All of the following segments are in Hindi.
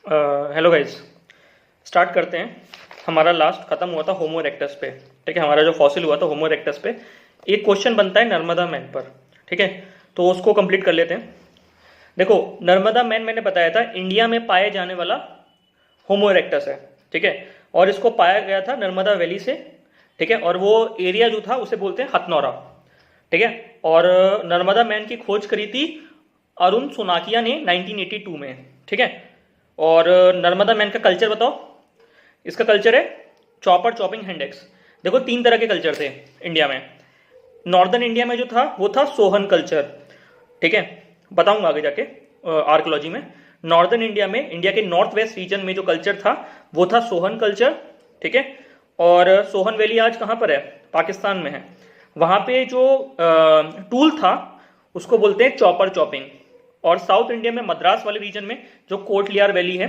हेलो गाइस, स्टार्ट करते हैं। हमारा लास्ट खत्म हुआ था होमो इरेक्टस पे। ठीक है, हमारा जो फॉसिल हुआ था होमो इरेक्टस पे, एक क्वेश्चन बनता है नर्मदा मैन पर। ठीक है, तो उसको कंप्लीट कर लेते हैं। देखो, नर्मदा मैन मैंने बताया था इंडिया में पाए जाने वाला होमो इरेक्टस है। ठीक है, और इसको पाया गया था नर्मदा वैली से। ठीक है, और वो एरिया जो था उसे बोलते हैं हथनौरा। ठीक है, और नर्मदा मैन की खोज करी थी अरुण सोनाकिया ने 1982 में। ठीक है, और नर्मदा मैन का कल्चर बताओ। इसका कल्चर है चॉपर चॉपिंग हैंडेक्स। देखो, तीन तरह के कल्चर थे इंडिया में। नॉर्दर्न इंडिया में जो था वो था सोहन कल्चर। ठीक है, बताऊंगा आगे जाके आर्कोलॉजी में। नॉर्दर्न इंडिया में, इंडिया के नॉर्थ वेस्ट रीजन में जो कल्चर था वो था सोहन कल्चर। ठीक है, और सोहन वैली आज कहाँ पर है? पाकिस्तान में है। वहाँ पे जो टूल था उसको बोलते हैं चॉपर चॉपिंग। और साउथ इंडिया में मद्रास वाले रीजन में जो कोटलियार वैली है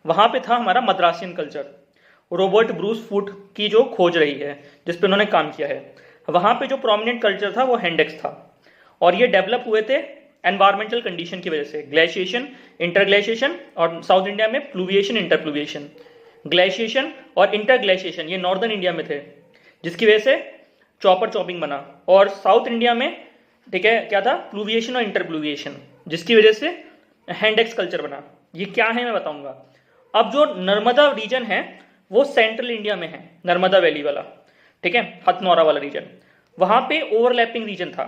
वहाँ पे था हमारा मद्रासियन कल्चर। रॉबर्ट ब्रूस फूट की जो खोज रही है जिस पे उन्होंने काम किया है, वहाँ पे जो प्रोमिनेंट कल्चर था वो हैंडेक्स था। और ये डेवलप हुए थे एनवायरमेंटल कंडीशन की वजह से, ग्लेशिएशन, इंटरग्लेशिएशन, और साउथ इंडिया में प्लूविएशन, इंटरप्लूविएशन। ग्लेशिएशन और इंटरग्लेशिएशन ये नॉर्दर्न इंडिया में थे, जिसकी वजह से चॉपर चॉपिंग बना। और साउथ इंडिया में, ठीक है, क्या था? प्लूविएशन और इंटरप्लूविएशन, जिसकी वजह से हैंडेक्स कल्चर बना। ये क्या है मैं बताऊंगा। अब जो नर्मदा रीजन है वो सेंट्रल इंडिया में है, नर्मदा वैली वाला। ठीक है, हथनौरा वाला रीजन। वहां पे ओवरलैपिंग रीजन था,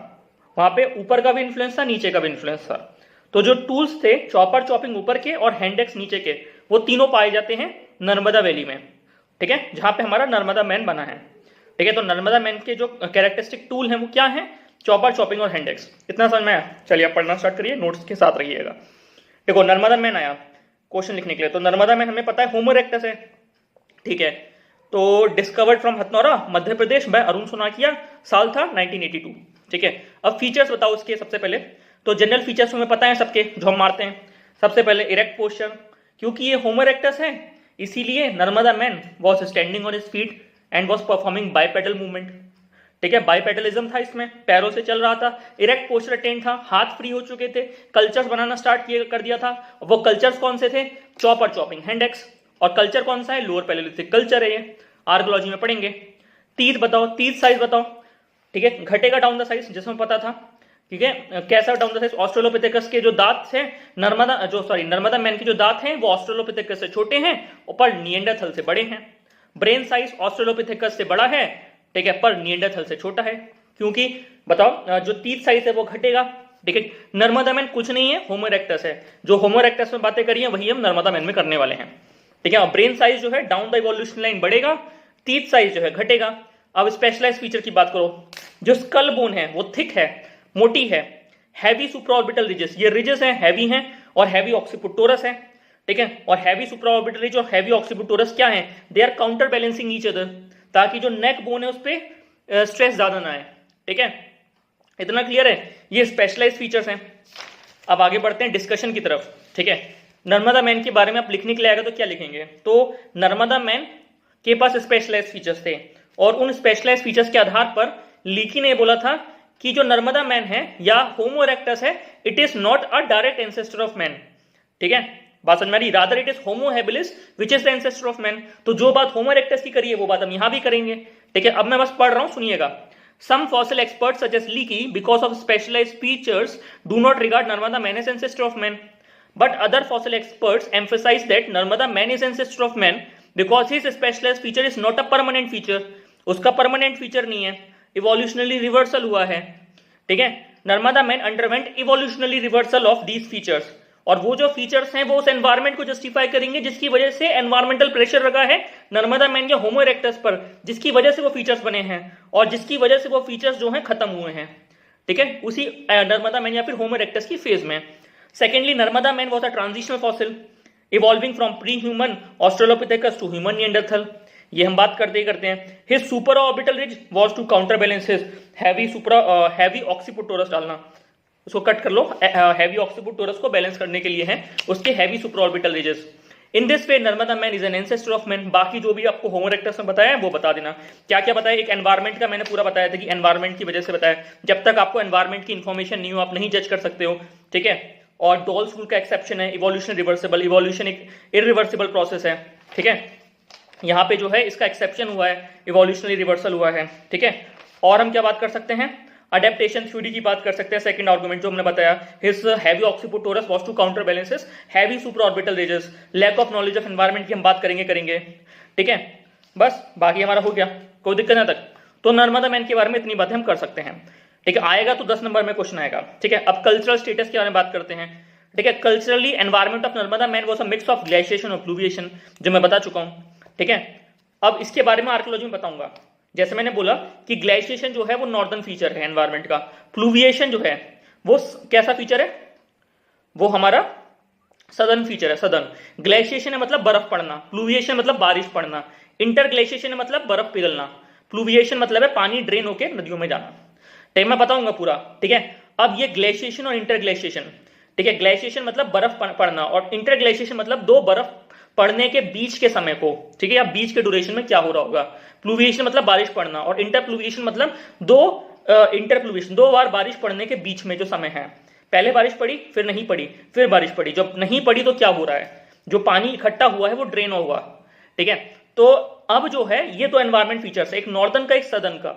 वहां पे ऊपर का भी इन्फ्लुएंस था, नीचे का भी इन्फ्लुएंस था। तो जो टूल्स थे चॉपर चॉपिंग ऊपर के और हैंडेक्स नीचे के, वो तीनों पाए जाते हैं नर्मदा वैली में। ठीक है, जहां पे हमारा नर्मदा मैन बना है। ठीक है, तो नर्मदा मैन के जो कैरेक्टरिस्टिक टूल हैं वो क्या है? चॉपर चॉपिंग और हैंडेक्स। इतना समझ में आया? चलिए आप पढ़ना स्टार्ट करिए, नोट्स के साथ रहिएगा। देखो, नर्मदा मैन आया क्वेश्चन लिखने के लिए। तो नर्मदा मैन हमें पता है होमो इरेक्टस है। ठीक है, तो discovered from Hathnora, Madhya Pradesh, by Arun Sonakia. साल था 1982। ठीक है, अब फीचर्स बताओ उसके। सबसे पहले तो जनरल फीचर्स हमें पता है सबके, जो हम मारते हैं। सबसे पहले इरेक्ट पोस्चर, क्योंकि ये होमो इरेक्टस है इसीलिए Narmada man was standing on his feet and was performing bipedal movement. ठीक है, बाइपेडलिज्म था इसमें, पैरों से चल रहा था। इरेक्ट पोस्चर अटेन था, हाथ फ्री हो चुके थे, कल्चर्स बनाना स्टार्ट किए कर दिया था। वो कल्चर्स कौन से थे? Chopper chopping hand axe. और कल्चर कौन सा है? लोअर पैलेलिथिक कल्चर है ये, आर्कोलॉजी में पढ़ेंगे। तीत बताओ, तीत साइज बताओ। ठीक है, घटेगा डाउन द साइज, जिसमें पता था। ठीक है, कैसा डाउन द साइज? ऑस्ट्रेलोपिथेकस के जो दांत है नर्मदा मैन के जो दांत हैं वो ऑस्ट्रेलोपिथेकस से छोटे हैं और पर निएंडरथल से बड़े हैं। ब्रेन साइज ऑस्ट्रेलोपिथेकस से बड़ा है, ठीक है, पर निएंडरथल से छोटा है। क्योंकि बताओ जो तीत साइज है वो घटेगा। ठीक है, नर्मदा मैन कुछ नहीं है, होमो इरेक्टस है। जो होमो इरेक्टस में बातें करी है वही हम नर्मदा मैन में करने वाले हैं। ठीक है, ब्रेन साइज जो है डाउन द इवोल्यूशन लाइन बढ़ेगा, तीत साइज जो है घटेगा। अब स्पेशलाइज फीचर की बात करो, जो स्कल बोन है वो थिक है, मोटी है। हैवी सुप्राऑर्बिटल रिजेस, ये रिजेस हैं, हैवी हैं, और हैवी ऑक्सीपिटोरस है। ठीक है, और हैवी सुप्राऑर्बिटल रिज और हैवी ऑक्सीपिटोरस क्या है? They are counter balancing each other, ताकि जो नेक बोन है उस पर स्ट्रेस ज्यादा ना आए। ठीक है, इतना क्लियर है? ये स्पेशलाइज फीचर्स हैं। अब आगे बढ़ते हैं डिस्कशन की तरफ। ठीक है, नर्मदा मैन के बारे में आप लिखने के लिए आएगा तो क्या लिखेंगे? तो नर्मदा मैन के पास स्पेशलाइज फीचर्स थे, और उन स्पेशलाइज फीचर्स के आधार पर लीकी ने बोला था कि जो नर्मदा मैन है या होमो इरेक्टस है, it is not a direct ancestor of man. ठीक है, बात समझ में आ रही? Rather it is Homo habilis which is the ancestor of man. तो जो बात होमो इरेक्टस की करी है वो बात हम यहां भी करेंगे। ठीक है, अब मैं बस पढ़ रहा हूं, सुनिएगा। Some fossil experts such as Leakey, because of specialized features, do not regard Narmada man as ancestor of man. But other fossil experts emphasize that Narmada man is ancestor of man because his specialized feature is not a permanent feature. उसका permanent feature नहीं है, evolutionary reversal हुआ है। ठीक है, Narmada man underwent evolutionary reversal of these features. और वो जो फीचर्स हैं वो उस एनवायरमेंट को जस्टिफाई करेंगे जिसकी वजह से एनवायरमेंटल प्रेशर लगा है नर्मदा मैन या होमो इरेक्टस पर, जिसकी वजह से वो फीचर्स बने हैं और जिसकी वजह से वो फीचर्स जो हैं खत्म हुए हैं। ठीक है, उसी नर्मदा मैन या फिर होमो इरेक्टस की फेज में। Secondly, Narmada man was a transitional fossil evolving from pre human australopithecus to human neanderthal. ये हम बात करते ही करते हैं। His super orbital ridge was to counter balance his heavy occipital torus, डालना उसको कट कर लो, हैवी ऑक्सीपिटोरस को बैलेंस करने के लिए है उसके heavy superorbital ridges. In this way Narmada man is an ancestor of man. बाकी जो भी आपको होमो इरेक्टस में बताया है वो बता देना। क्या क्या बताया? एक एनवायरमेंट का मैंने पूरा बताया था कि एनवायरमेंट की वजह से बताया। जब तक आपको एनवायरमेंट की इंफॉर्मेशन नहीं हो आप नहीं जज कर सकते हो। ठीक है, और डॉल्स रूल का एक्सेप्शन है, इवोल्यूशन रिवर्सिबल, इवोल्यूशन एक इरिवर्सिबल प्रोसेस है, ठीक है। यहाँ पे जो है इसका एक्सेप्शन हुआ है, इवोल्यूशनरी रिवर्सल हुआ है, ठीक है। और हम क्या बात कर सकते हैं, अडेप्टेशन थ्योरी की बात कर सकते हैं। सेकंड आर्गुमेंट जो हमने बताया, his heavy occipital torus was to counter balances heavy superorbital ridges, lack of knowledge of environment की हम बात करेंगे, ठीक है। बस बाकी हमारा हो गया, कोई दिक्कत ना तक। तो नर्मदा मैन के बारे में इतनी बातें हम कर सकते हैं, ठीक है। आएगा तो 10 नंबर में क्वेश्चन आएगा, ठीक है। अब कल्चरल स्टेटस के बारे में बात करते हैं, ठीक है। Culturally environment of Narmada man was a mix of glaciation और फ्लूविएशन, जो मैं बता चुका हूं, ठीक है। अब इसके बारे में आर्कियोलॉजी में बताऊंगा। जैसे मैंने बोला कि ग्लेशिएशन जो है वो नॉर्दर्न फीचर है एनवायरनमेंट का, फ्लूविएशन जो है वो कैसा फीचर है, वो हमारा सदर्न फीचर है, सदर्न। ग्लेशिएशन है मतलब बर्फ पड़ना, फ्लूविएशन मतलब बारिश पड़ना, इंटरग्लेशिएशन है मतलब बर्फ पिघलना, फ्लूविएशन मतलब है पानी ड्रेन होकर नदियों में जाना, ठीक है। मैं बताऊंगा पूरा, ठीक है। अब ये ग्लेशिएशन और इंटरग्लेशिएशन, ठीक है। ग्लेशिएशन मतलब बर्फ पड़ना और इंटरग्लेशिएशन मतलब दो बर्फ पड़ने के बीच के समय को, ठीक है, या बीच के ड्यूरेशन में क्या हो रहा होगा। फ्लूविएशन मतलब बारिश पड़ना और इंटरफ्लूविएशन मतलब इंटरफ्लूविएशन दो बार बारिश पड़ने के बीच में जो समय है, पहले बारिश पड़ी फिर नहीं पड़ी फिर बारिश पड़ी, जब नहीं पड़ी तो क्या हो रहा है, जो पानी इकट्ठा हुआ है वो ड्रेन हुआ, ठीक है। तो अब जो है ये तो एनवायरमेंट फीचर्स है, एक नॉर्दर्न का एक सदर्न का,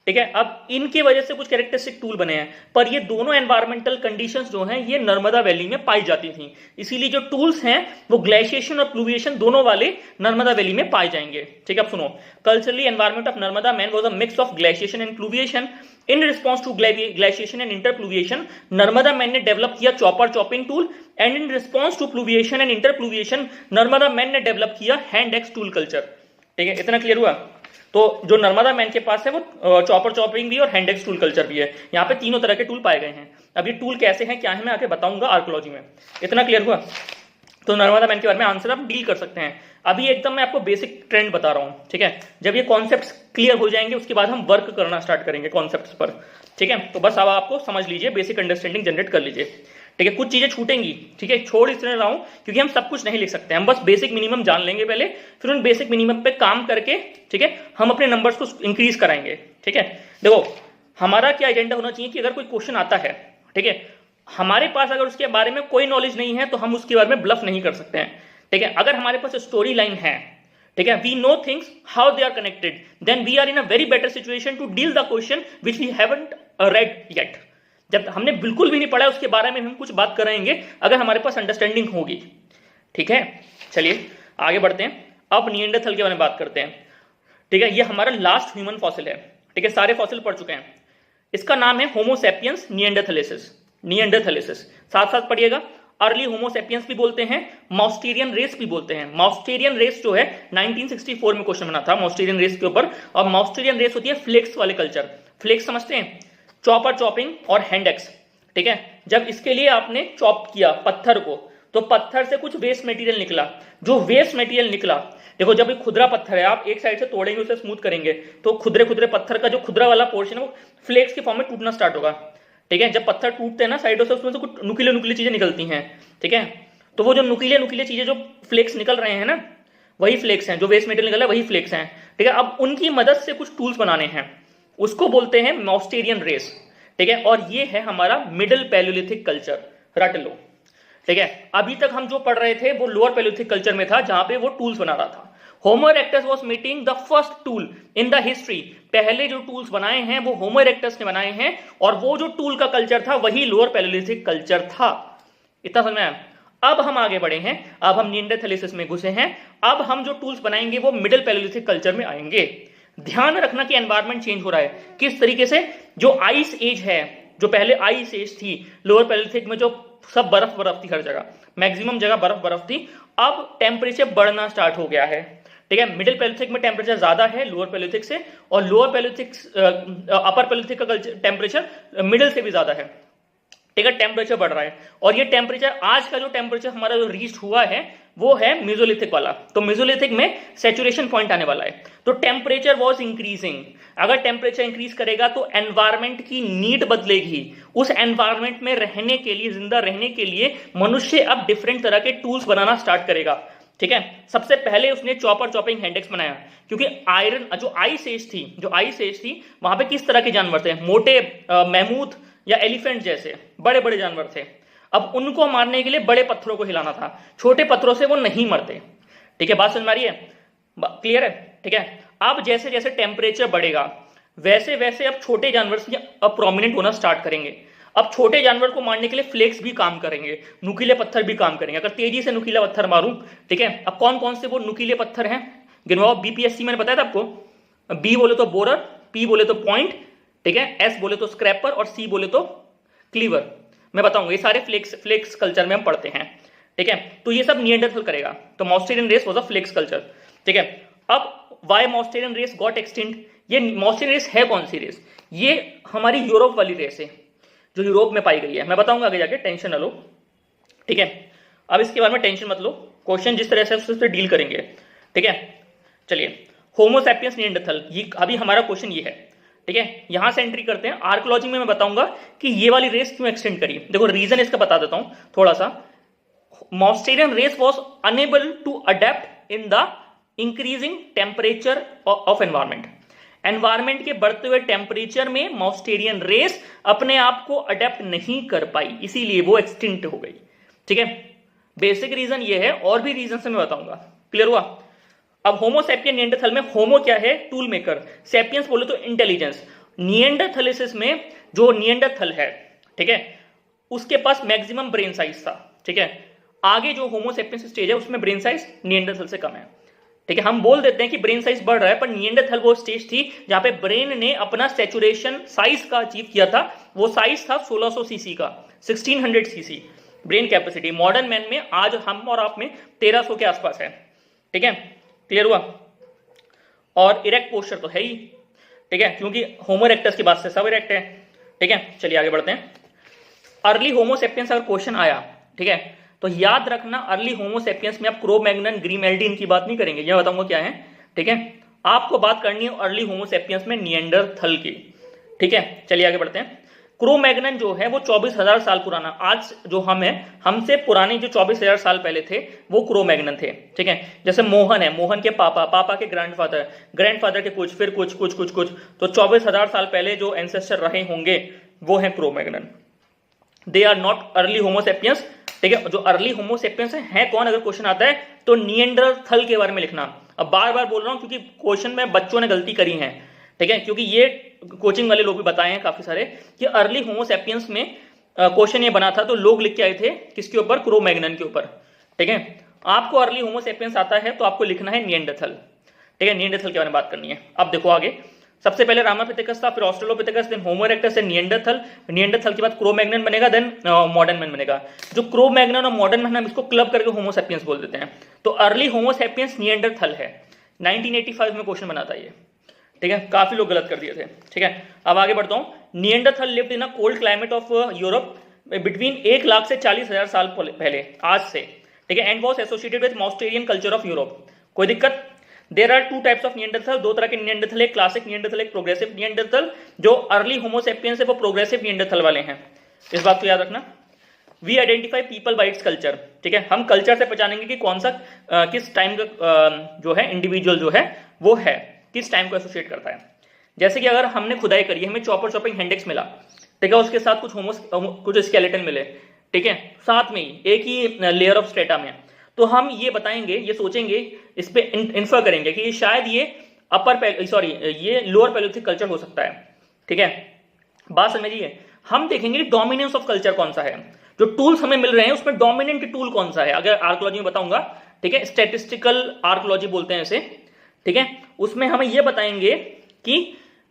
ठीक है। अब इनकी वजह से कुछ कैरेक्टरिस्टिक टूल बने हैं, पर ये दोनों एनवायरमेंटल कंडीशंस जो हैं ये नर्मदा वैली में पाई जाती थी, इसीलिए जो टूल्स हैं वो ग्लेशिएशन और फ्लूविएशन दोनों वाले नर्मदा वैली में पाए जाएंगे, ठीक है। अब सुनो, culturally environment of Narmada man was a mix of glaciation and fluviation. In response to glaciation and interfluviation Narmada man ने डेवलप किया chopper chopping tool, and in response to fluviation and interfluviation Narmada man ने डेवलप किया हैंड एक्स टूल कल्चर, ठीक है। इतना क्लियर हुआ। तो जो नर्मदा मैन के पास है वो चॉपर चॉपिंग भी और हैंड एक्स टूल कल्चर भी है, यहाँ पे तीनों तरह के टूल पाए गए हैं। अब ये टूल कैसे हैं क्या है मैं आगे बताऊंगा आर्कियोलॉजी में। इतना क्लियर हुआ। तो नर्मदा मैन के बारे में आंसर आप डील कर सकते हैं। अभी एकदम मैं आपको बेसिक ट्रेंड बता रहा हूँ, ठीक है। जब ये कॉन्सेप्ट्स क्लियर हो जाएंगे उसके बाद हम वर्क करना स्टार्ट करेंगे कॉन्सेप्ट्स पर, ठीक है। तो बस अब आपको समझ लीजिए, बेसिक अंडरस्टैंडिंग जनरेट कर लीजिए, ठीक है। कुछ चीजें छूटेंगी, ठीक है, छोड़ इसलिए रहा हूं क्योंकि हम सब कुछ नहीं लिख सकते, हम बस बेसिक मिनिमम जान लेंगे पहले, फिर उन बेसिक मिनिमम पे काम करके, ठीक है, हम अपने नंबर्स को इंक्रीज कराएंगे, ठीक है। देखो हमारा क्या एजेंडा होना चाहिए कि अगर कोई क्वेश्चन आता है, ठीक है, हमारे पास अगर उसके बारे में कोई नॉलेज नहीं है तो हम उसके बारे में ब्लफ नहीं कर सकते हैं, ठीक है। अगर हमारे पास स्टोरी लाइन है, ठीक है, we know things how they are connected, then we are in a very better situation to deal the question which we haven't read yet. जब हमने बिल्कुल भी नहीं पढ़ा उसके बारे में हम कुछ बात कराएंगे अगर हमारे पास अंडरस्टैंडिंग होगी, ठीक है। चलिए आगे बढ़ते हैं। अब निएंडरथल के बारे में बात करते हैं, ठीक है। ये हमारा लास्ट ह्यूमन फॉसिल है, ठीक है, सारे फॉसिल पढ़ चुके हैं। इसका नाम है होमो सैपियंस निएंडरथलेसिस, निएंडरथलेसिस साथ साथ पढ़िएगा। अर्ली होमो सैपियंस भी बोलते हैं, माउस्टेरियन रेस भी बोलते हैं। माउस्टेरियन रेस जो है 1964 में क्वेश्चन बना था माउस्टेरियन रेस के ऊपर, और माउस्टेरियन रेस होती है फ्लेक्स वाले कल्चर। फ्लेक्स समझते हैं, चॉपर चॉपिंग और हैंड एक्स, ठीक है। जब इसके लिए आपने चॉप किया पत्थर को तो पत्थर से कुछ वेस्ट मटेरियल निकला, जो वेस्ट मटेरियल निकला, देखो जब एक खुदरा पत्थर है आप एक साइड से तोड़ेंगे उसे स्मूथ करेंगे तो खुदरे खुदरे पत्थर का जो खुदरा वाला पोर्शन है वो फ्लेक्स के फॉर्म में टूटना स्टार्ट होगा, ठीक है। जब पत्थर टूटते हैं ना साइडों से उसमें से कुछ नुकीले नुकीली चीजें निकलती हैं, ठीक है। तो वो जो नुकीले नुकीले चीजें जो फ्लेक्स निकल रहे हैं ना वही फ्लेक्स हैं, जो वेस्ट मटेरियल निकल रहा है वही फ्लेक्स हैं, ठीक है। अब उनकी मदद से कुछ टूल्स बनाने हैं, उसको बोलते हैं माउस्टेरियन रेस, ठीक है। और ये है हमारा मिडिल पैलियोलिथिक कल्चर, रट लो, ठीक है। अभी तक हम जो पढ़ रहे थे वो लोअर पैलियोलिथिक कल्चर में था जहां पे वो टूल्स बना रहा था। Homo erectus was meeting the first tool in the history. पहले जो टूल्स बनाए हैं वो होमो इरेक्टस ने बनाए हैं, और वो जो टूल का कल्चर था वही लोअर पैलियोलिथिक कल्चर था। इतना समझ में आया? अब हम आगे बढ़े हैं, अब हम निएंडरथैलिसिस में घुसे हैं। अब हम जो टूल्स बनाएंगे वो मिडिल पैलियोलिथिक कल्चर में आएंगे। ध्यान रखना कि एनवायरनमेंट चेंज हो रहा है किस तरीके से। जो आइस एज है, जो पहले आइस एज थी लोअर पैलियोलिथिक में, जो सब बर्फ बर्फ थी, हर जगह मैक्सिमम जगह बर्फ बर्फ थी, अब टेम्परेचर बढ़ना स्टार्ट हो गया है, ठीक है। मिडिल पैलियोलिथिक में टेम्परेचर ज्यादा है लोअर पैलियोलिथिक से, और लोअर पैलियोलिथिक अपर पैलियोलिथिक का टेम्परेचर मिडिल से भी ज्यादा है, ठीक है। टेम्परेचर बढ़ रहा है, और ये टेम्परेचर आज का जो टेम्परेचर हमारा जो रीच हुआ है वो है मेसोलिथिक वाला। तो मेसोलिथिक में सैचुरेशन पॉइंट आने वाला है, तो टेम्परेचर वाज इंक्रीजिंग। अगर टेम्परेचर इंक्रीज करेगा तो एनवायरनमेंट की नीड बदलेगी। उस एनवायरनमेंट में रहने के लिए, जिंदा रहने के लिए मनुष्य अब डिफरेंट तरह के टूल्स बनाना स्टार्ट करेगा, ठीक है। सबसे पहले उसने चॉपर चॉपिंग हैंडेक्स बनाया, क्योंकि आयरन जो आइस एज थी वहां पे किस तरह के जानवर थे, मोटे मैमूथ या एलिफेंट जैसे बड़े बड़े जानवर थे। अब उनको मारने के लिए बड़े पत्थरों को हिलाना था, छोटे पत्थरों से वो नहीं मरते। ठीक है, बात समझ में आ रही है, क्लियर है? ठीक है, अब जैसे जैसे टेम्परेचर बढ़ेगा वैसे वैसे अब छोटे जानवर अब प्रोमिनेंट होना स्टार्ट करेंगे। अब छोटे जानवर को मारने के लिए फ्लेक्स भी काम करेंगे, नुकीले पत्थर भी काम करेंगे। अगर तेजी से नुकीला पत्थर मारूं, ठीक है, अब कौन कौन से वो नुकीले पत्थर हैं गिनवाओ। बीपीएससी मैंने बताया था आपको, बी बोले तो बोरर, पी बोले तो पॉइंट, ठीक है, एस बोले तो स्क्रैपर और सी बोले तो क्लीवर। मैं बताऊंगा, ये सारे फ्लेक्स कल्चर में हम पढ़ते हैं। ठीक है, तो ये सब निएंडरथल करेगा। तो mousterian race was a flakes culture. ठीक है, अब why mousterian race got extinct. ये मॉस्टेरियन रेस है कौन सी रेस? ये हमारी यूरोप वाली रेस है जो यूरोप में पाई गई है। मैं बताऊंगा आगे जाके, टेंशन ना लो। ठीक है, अब इसके बारे में टेंशन मत लो, क्वेश्चन जिस तरह से उससे डील करेंगे। ठीक है, चलिए, होमो सैपियंस निएंडरथल, ये अभी हमारा क्वेश्चन ये है। ठीक है, यहां से एंट्री करते हैं। आर्कोलॉजी में मैं बताऊंगा कि ये वाली रेस क्यों एक्सटेंड करी। देखो रीजन इसका बता देता हूं थोड़ा सा। Mousterian race was unable to adapt in the increasing temperature of environment. Environment के बढ़ते हुए टेम्परेचर में मॉस्टेरियन रेस अपने आप को अडेप्ट नहीं कर पाई, इसीलिए वो एक्सटिंक्ट हो गई। ठीक है, बेसिक रीजन ये है, और भी रीजन से मैं बताऊंगा। क्लियर हुआ? अब होमो सैपियन निएंडरथल में होमो क्या है? Tool maker. सैपियंस बोले तो इंटेलिजेंस। निएंडरथलिसिस में जो निएंडरथल है, ठीक है, उसके पास मैक्सिमम ब्रेन साइज था। ठीक है, आगे जो होमो सैपियंस स्टेज है उसमें ब्रेन साइज निएंडरथल से कम है। ठीक है, हम बोल देते हैं कि ब्रेन साइज बढ़ रहा है, पर निएंडरथल वो स्टेज थी जहां पे ब्रेन ने अपना सैचुरेशन साइज का अचीव किया था। वो साइज था 1600 सीसी का, 1600 CC brain capacity. Modern man में आज हम और आप में 1300 के आसपास है। ठीक है, क्लियर हुआ? और इरेक्ट पोस्चर तो है ही। ठीक है, क्योंकि होमो इरेक्टस की बात से सब इरेक्ट है। ठीक है, चलिए आगे बढ़ते हैं। अर्ली होमो सैपियंस अगर क्वेश्चन आया, ठीक है, तो याद रखना अर्ली होमो सैपियंस में आप क्रो-मैग्नन, ग्रीमेल्डिन की बात नहीं करेंगे, ये बताऊंगा क्या है। ठीक है, आपको बात करनी है अर्ली होमो सैपियंस में निएंडरथल की। ठीक है, चलिए आगे बढ़ते हैं। क्रो-मैग्नन जो है वो 24,000 साल पुराना, आज जो हम है हमसे पुराने जो 24,000 साल पहले थे वो क्रो-मैग्नन थे। ठीक है, जैसे मोहन है, मोहन के पापा, पापा के ग्रैंडफादर के कुछ, फिर कुछ, तो 24,000 साल पहले जो एंसेस्टर रहे होंगे वो है Cro-Magnon. They are not early homo sapiens. ठीक है, जो अर्ली होमो सैपियंस है कौन? अगर क्वेश्चन आता है तो निएंडरथल के बारे में लिखना। अब बार बार बोल रहा हूं क्योंकि क्वेश्चन में बच्चों ने गलती करी है। ठीक है, क्योंकि ये कोचिंग वाले लोग भी बताए हैं काफी सारे कि अर्ली होमो सैपियंस में क्वेश्चन ये बना था तो लोग लिख के आए थे किसके ऊपर? क्रो-मैग्नन के ऊपर। ठीक है, आपको अर्ली होमो सैपियंस आता है तो आपको लिखना है निएंडरथल। ठीक है, निएंडरथल के बारे में बात करनी है। अब देखो आगे, सबसे पहले रामापिथेकस था, फिर ऑस्ट्रेलोपिथेकस, देन होमो इरेक्टस, देन निएंडरथल। निएंडरथल के बाद क्रो-मैग्नन बनेगा, देन मॉडर्न मैन बनेगा। जो क्रो-मैग्नन और मॉडर्न मैन हम इसको क्लब करके होमो सैपियंस बोल देते हैं। तो अर्ली होमो सैपियंस निएंडरथल है। 1985 में क्वेश्चन बना था ये। ठीक है, काफी लोग गलत कर दिए थे। ठीक है, अब आगे बढ़ता हूं। Neanderthal lived in a cold climate of Europe between 1 lakh से 40,000 साल पहले, आज से। ठीक है, and was associated with mousterian culture of Europe. कोई दिक्कत? There are 2 types of neanderthal, 2 तरह के निएंडरथल, एक क्लासिक निएंडरथल, एक प्रोग्रेसिव निएंडरथल। जो अर्ली होमो सैपियंस है वो प्रोग्रेसिव निएंडरथल वाले हैं, इस बात को याद रखना। We identify people by its culture. ठीक है, हम कल्चर से पहचानेंगे कि कौन सा किस टाइम का जो है इंडिविजुअल जो है वो है किस टाइम को एसोसिएट करता है। जैसे कि अगर हमने खुदाई करी, हमें चॉपिंग हैंडेक्स मिला, ठीक है, उसके साथ कुछ स्केलेटन मिले, ठीक है, साथ में ही एक ही लेयर ऑफ स्ट्रेटा में, तो हम ये बताएंगे, ये सोचेंगे, इस पे इन्फर करेंगे कि शायद ये ये लोअर पैलियोलिथिक कल्चर हो सकता है। ठीक है, बात समझिए। हम देखेंगे डोमिनेंस ऑफ कल्चर कौन सा है, जो टूल्स हमें मिल रहे हैं उसमें डोमिनेंट टूल कौन सा है। अगर आर्कोलॉजी में बताऊंगा, ठीक है, स्टैटिस्टिकल आर्कोलॉजी बोलते हैं इसे। ठीक है, उसमें हमें ये बताएंगे कि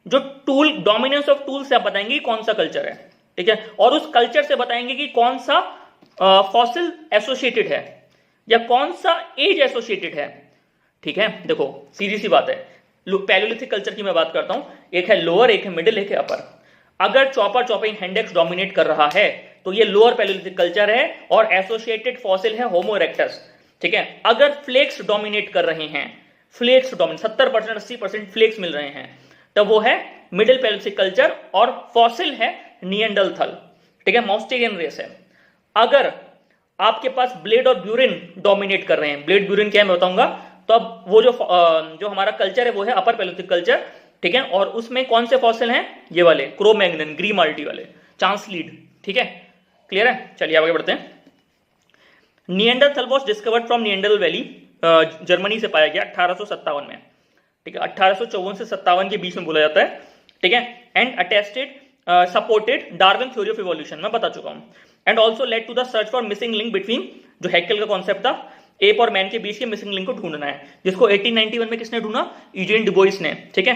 जो टूल, डोमिनेंस ऑफ टूल से आप बताएंगे कौन सा कल्चर है। ठीक है, और उस कल्चर से बताएंगे कि कौन सा फॉसिल एसोसिएटेड है या कौन सा एज एसोसिएटेड है। ठीक है, देखो सीधी सी बात है, पैलियोलिथिक कल्चर की मैं बात करता हूं, एक है लोअर, एक है मिडिल, एक है अपर। अगर चॉपिंग हैंडेक्स डोमिनेट कर रहा है तो ये लोअर पैलियोलिथिक कल्चर है और एसोसिएटेड फॉसिल है होमो इरेक्टस। ठीक है, अगर फ्लेक्स डोमिनेट कर रहे हैं, फ्लेक्स डोमिनेट 70% 80% फ्लेक्स मिल रहे हैं, तो वो है मिडिल पैलियोलिथिक कल्चर और फॉसिल है निएंडरथल। ठीक है, मॉस्टेरियन रेस है। अगर आपके पास ब्लेड और ब्यूरिन डोमिनेट कर रहे हैं, ब्लेड ब्यूरिन क्या है मैं बताऊंगा, तो अब वो जो हमारा कल्चर है वो है अपर पैलियोलिथिक कल्चर। ठीक है, और उसमें कौन से फॉसिल हैं? ये वाले क्रो-मैग्नन, ग्रीमाल्डी वाले, चांस लीड। ठीक है, क्लियर है? चलिए आगे बढ़ते हैं। Neanderthal was discovered from Neanderthal valley, Germany से पाया गया 1857 में, ठीक है, 1854 से 57 के बीच में बोला जाता है, ठीक है, and attested supported Darwin theory of evolution, मैं बता चुका हूं, and also led to the search for missing link between, जो हैकेल का कॉन्सेप्ट था, एप और मैन के बीच के मिसिंग लिंक को ढूंढना है, जिसको 1891 में किसने ढूंढा? यूजीन डुबोइस ने, ठीक है,